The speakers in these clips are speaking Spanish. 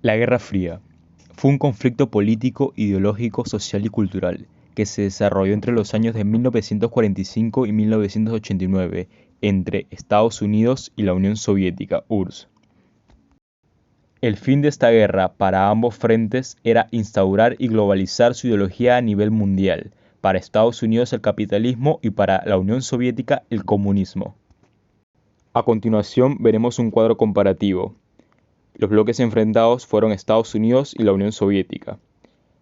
La Guerra Fría fue un conflicto político, ideológico, social y cultural que se desarrolló entre los años de 1945 y 1989 entre Estados Unidos y la Unión Soviética (URSS). El fin de esta guerra para ambos frentes era instaurar y globalizar su ideología a nivel mundial, para Estados Unidos el capitalismo y para la Unión Soviética el comunismo. A continuación veremos un cuadro comparativo. Los bloques enfrentados fueron Estados Unidos y la Unión Soviética.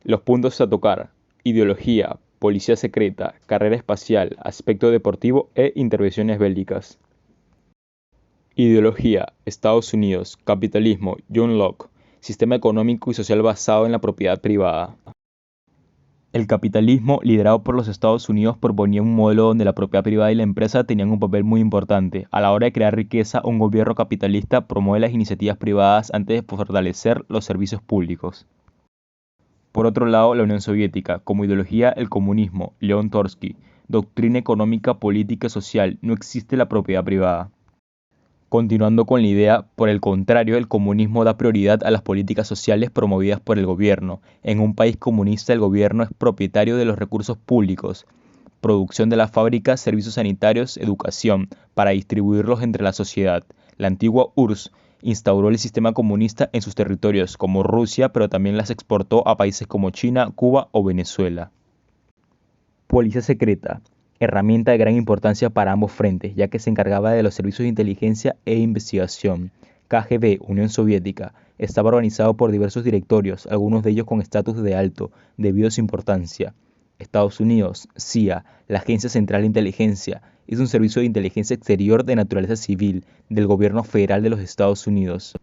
Los puntos a tocar: ideología, policía secreta, carrera espacial, aspecto deportivo e intervenciones bélicas. Ideología: Estados Unidos, capitalismo, John Locke, sistema económico y social basado en la propiedad privada. El capitalismo, liderado por los Estados Unidos, proponía un modelo donde la propiedad privada y la empresa tenían un papel muy importante. A la hora de crear riqueza, un gobierno capitalista promueve las iniciativas privadas antes de fortalecer los servicios públicos. Por otro lado, la Unión Soviética, como ideología, el comunismo, León Trotsky, doctrina económica, política y social, no existe la propiedad privada. Continuando con la idea, por el contrario, el comunismo da prioridad a las políticas sociales promovidas por el gobierno. En un país comunista, el gobierno es propietario de los recursos públicos, producción de las fábricas, servicios sanitarios, educación, para distribuirlos entre la sociedad. La antigua URSS instauró el sistema comunista en sus territorios, como Rusia, pero también las exportó a países como China, Cuba o Venezuela. Policía secreta. Herramienta de gran importancia para ambos frentes, ya que se encargaba de los servicios de inteligencia e investigación. KGB, Unión Soviética, estaba organizado por diversos directorios, algunos de ellos con estatus de alto, debido a su importancia. Estados Unidos, CIA, la Agencia Central de Inteligencia, es un servicio de inteligencia exterior de naturaleza civil del gobierno federal de los Estados Unidos.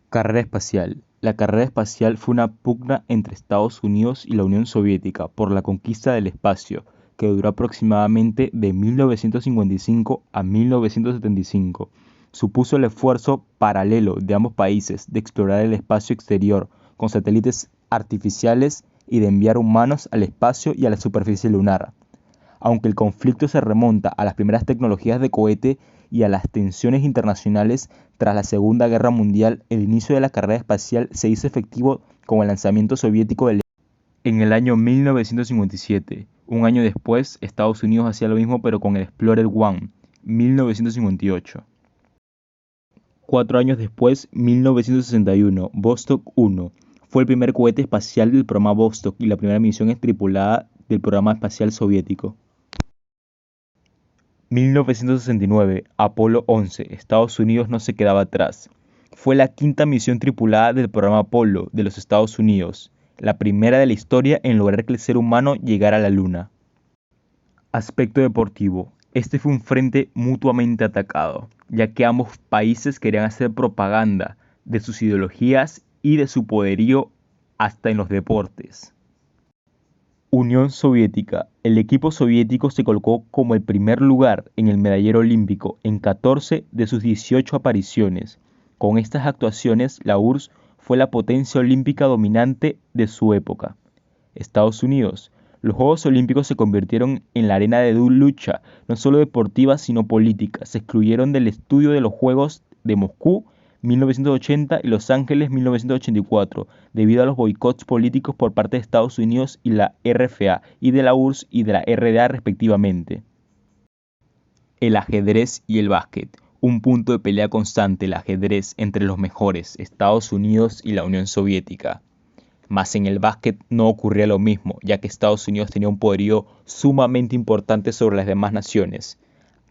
Carrera espacial. La carrera espacial fue una pugna entre Estados Unidos y la Unión Soviética por la conquista del espacio, que duró aproximadamente de 1955 a 1975. Supuso el esfuerzo paralelo de ambos países de explorar el espacio exterior con satélites artificiales y de enviar humanos al espacio y a la superficie lunar. Aunque el conflicto se remonta a las primeras tecnologías de cohete y a las tensiones internacionales tras la Segunda Guerra Mundial, el inicio de la carrera espacial se hizo efectivo con el lanzamiento soviético en el año 1957. Un año después, Estados Unidos hacía lo mismo pero con el Explorer 1, 1958. 4 años después, 1961, Vostok 1 fue el primer cohete espacial del programa Vostok y la primera misión tripulada del programa espacial soviético. 1969, Apolo 11, Estados Unidos no se quedaba atrás. Fue la quinta misión tripulada del programa Apolo de los Estados Unidos, la primera de la historia en lograr que el ser humano llegara a la Luna. Aspecto deportivo. Este fue un frente mutuamente atacado, ya que ambos países querían hacer propaganda de sus ideologías y de su poderío hasta en los deportes. Unión Soviética. El equipo soviético se colocó como el primer lugar en el medallero olímpico en 14 de sus 18 apariciones. Con estas actuaciones, la URSS fue la potencia olímpica dominante de su época. Estados Unidos. Los Juegos Olímpicos se convirtieron en la arena de lucha, no solo deportiva sino política. Se excluyeron del estudio de los Juegos de Moscú 1980 y Los Ángeles 1984, debido a los boicots políticos por parte de Estados Unidos y la RFA, y de la URSS y de la RDA respectivamente. El ajedrez y el básquet. Un punto de pelea constante, el ajedrez, entre los mejores, Estados Unidos y la Unión Soviética. Mas en el básquet no ocurría lo mismo, ya que Estados Unidos tenía un poderío sumamente importante sobre las demás naciones.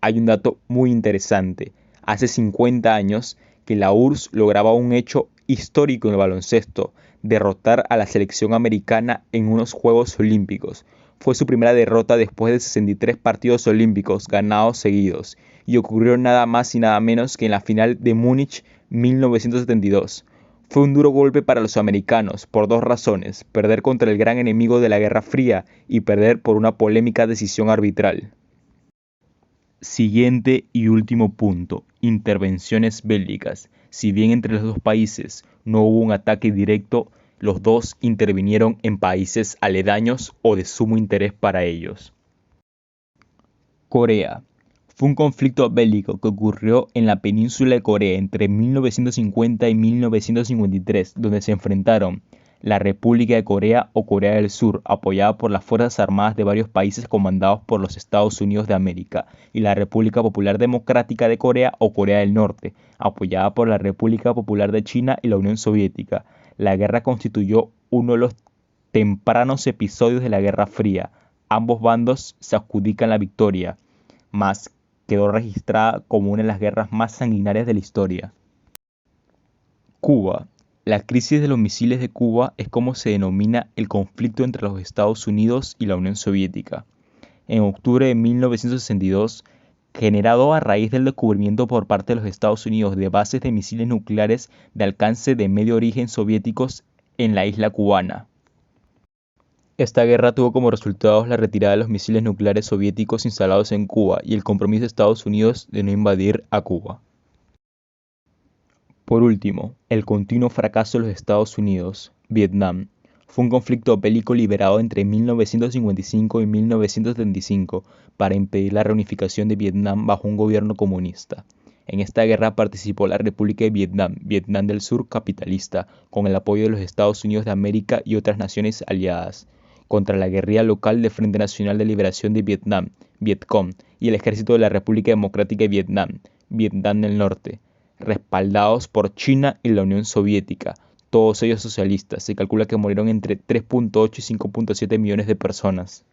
Hay un dato muy interesante. Hace 50 años que la URSS lograba un hecho histórico en el baloncesto: derrotar a la selección americana en unos Juegos Olímpicos. Fue su primera derrota después de 63 partidos olímpicos ganados seguidos, y ocurrió nada más y nada menos que en la final de Múnich 1972. Fue un duro golpe para los americanos por dos razones: perder contra el gran enemigo de la Guerra Fría y perder por una polémica decisión arbitral. Siguiente y último punto: intervenciones bélicas. Si bien entre los dos países no hubo un ataque directo, los dos intervinieron en países aledaños o de sumo interés para ellos. Corea. Fue un conflicto bélico que ocurrió en la península de Corea entre 1950 y 1953, donde se enfrentaron la República de Corea o Corea del Sur, apoyada por las Fuerzas Armadas de varios países comandados por los Estados Unidos de América, y la República Popular Democrática de Corea o Corea del Norte, apoyada por la República Popular de China y la Unión Soviética. La guerra constituyó uno de los tempranos episodios de la Guerra Fría. Ambos bandos se adjudican la victoria, mas quedó registrada como una de las guerras más sanguinarias de la historia. Cuba. La crisis de los misiles de Cuba es como se denomina el conflicto entre los Estados Unidos y la Unión Soviética. En octubre de 1962, generado a raíz del descubrimiento por parte de los Estados Unidos de bases de misiles nucleares de alcance de medio origen soviéticos en la isla cubana. Esta guerra tuvo como resultado la retirada de los misiles nucleares soviéticos instalados en Cuba y el compromiso de Estados Unidos de no invadir a Cuba. Por último, el continuo fracaso de los Estados Unidos, Vietnam, fue un conflicto bélico librado entre 1955 y 1975 para impedir la reunificación de Vietnam bajo un gobierno comunista. En esta guerra participó la República de Vietnam, Vietnam del Sur capitalista, con el apoyo de los Estados Unidos de América y otras naciones aliadas, contra la guerrilla local del Frente Nacional de Liberación de Vietnam, Vietcong, y el ejército de la República Democrática de Vietnam, Vietnam del Norte, respaldados por China y la Unión Soviética, todos ellos socialistas. Se calcula que murieron entre 3.8 y 5.7 millones de personas.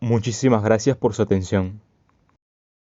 Muchísimas gracias por su atención.